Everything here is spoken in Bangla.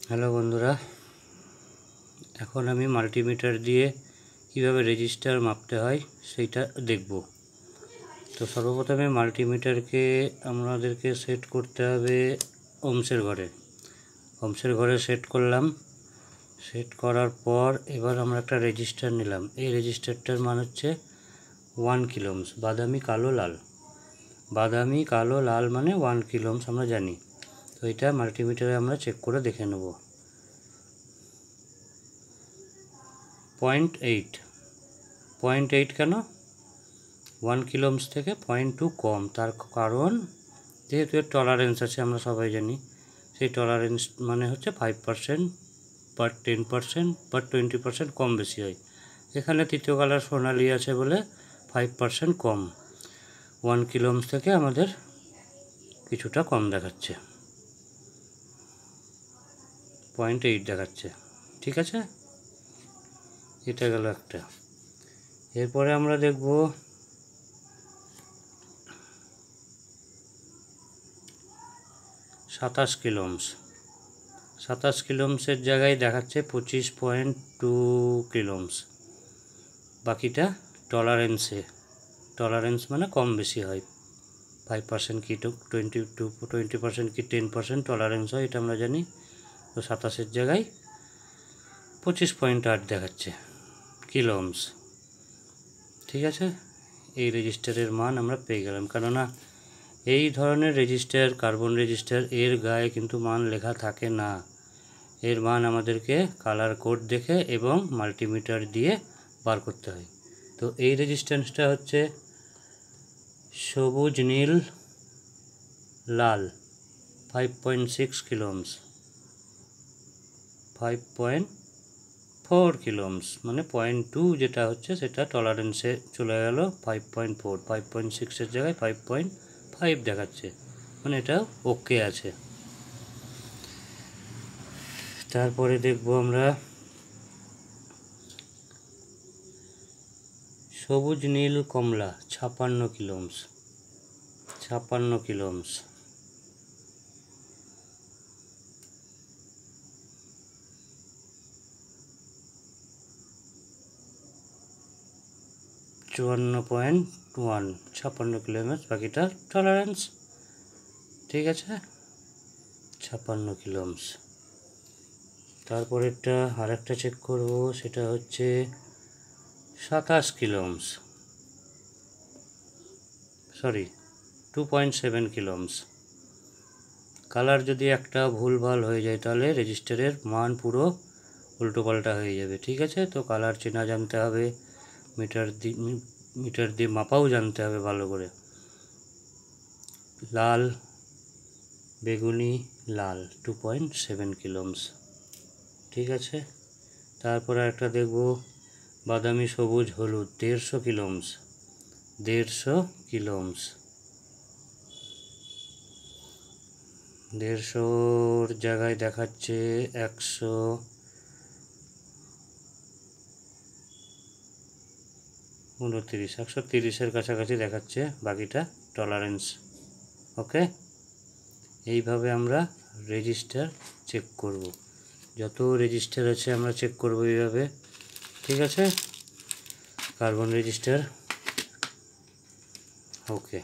হ্যালো বন্ধুরা, এখন আমি মাল্টিমিটার দিয়ে কিভাবে রেজিস্টার মাপতে হয় সেইটা দেখব। তো সর্বপ্রথমে মাল্টিমিটারকে আমাদেরকে সেট করতে হবে ওমসের ঘরে সেট করলাম। সেট করার পর এবার আমরা একটা রেজিস্টার নিলাম। এই রেজিস্টারটার মান হচ্ছে 1 কিলো ওহমস। বাদামি কালো লাল মানে 1 কিলো ওহমস আমরা জানি। তো এটা মাল্টিমিটারে আমরা চেক করে দেখে নেব। 0.8 কেন? 1 কিলো ওহমস থেকে 0.2 কম। তার কারণ যেহেতু এর টলারেন্স আছে, আমরা সবাই জানি। সেই টলারেন্স মানে হচ্ছে 5% বা 10% বা 20% কম বেশি হয়। এখানে তৃতীয় কালার সোনালি আছে বলে 5% কম। 1 কিলো ওহমস থেকে আমাদের কিছুটা কম দেখাচ্ছে, 0.8 দেখাচ্ছে। ঠিক আছে, এটা গেল একটা। এরপরে আমরা দেখব 27 কিলো ওহমস। 27 কিলো ওহমসের জায়গায় দেখাচ্ছে 25.2 কিলো ওহমস। বাকিটা টলারেন্স মানে কম বেশি হয়। 5% কি 20% কি 10% টলারেন্স হয়, এটা আমরা জানি। তো 27-এর জায়গায় 25.8 দেখাচ্ছে কিলো ওহমস। ঠিক আছে, এই রেজিস্টারের মান আমরা পেয়ে গেলাম। কেননা এই ধরনের রেজিস্টার, কার্বন রেজিস্টার, এর গায়ে কিন্তু মান লেখা থাকে না। এর মান আমাদেরকে কালার কোড দেখে এবং মাল্টিমিটার দিয়ে বার করতে হয়। তো এই রেজিস্ট্যান্সটা হচ্ছে সবুজ নীল লাল 5.6 কিলো ওহমস, 5.4 কিলো ওহমস মানে 0.2 যেটা হচ্ছে সেটা টলারেন্সে চলে গেল 5.4। 5.6-এর জায়গায় 5.5 দেখাচ্ছে, মানে এটা ওকে আছে। তারপরে দেখব আমরা সবুজ নীল কমলা 56 kilo Ohm's, 56 kilo Ohm's. (54.1) 56 kilo Ohm's, বাকিটা টলারেন্স। ঠিক আছে, 56 কিলো ওহমস। তারপরেরটা আরেকটা চেক করব, সেটা হচ্ছে 27 kilo Ohm's, 2.7 kilo Ohm's. Colour যদি একটা ভুলভাল হয়ে যায় তাহলে রেজিস্টারের মান পুরো উল্টোপাল্টা হয়ে যাবে। ঠিক আছে, তো কালার চেনা জানতে হবে, মিটার দিয়ে মাপাও জানতে হবে ভালো করে। লাল বেগুনি লাল 2.7 কিলো ওহমস। ঠিক আছে, তারপর একটা দেখব বাদামি সবুজ হলুদ 150 কিলো ওহমস, 150 কিলো ওহমস। 150-র জায়গায় দেখাচ্ছে 130-এর কাছাকাছি দেখাচ্ছে, বাকিটা টলারেন্স। ওকে, এইভাবে আমরা রেজিস্টার চেক করব। যত রেজিস্টার আছে আমরা চেক করব এইভাবে। ঠিক আছে, কার্বন রেজিস্টার। ওকে।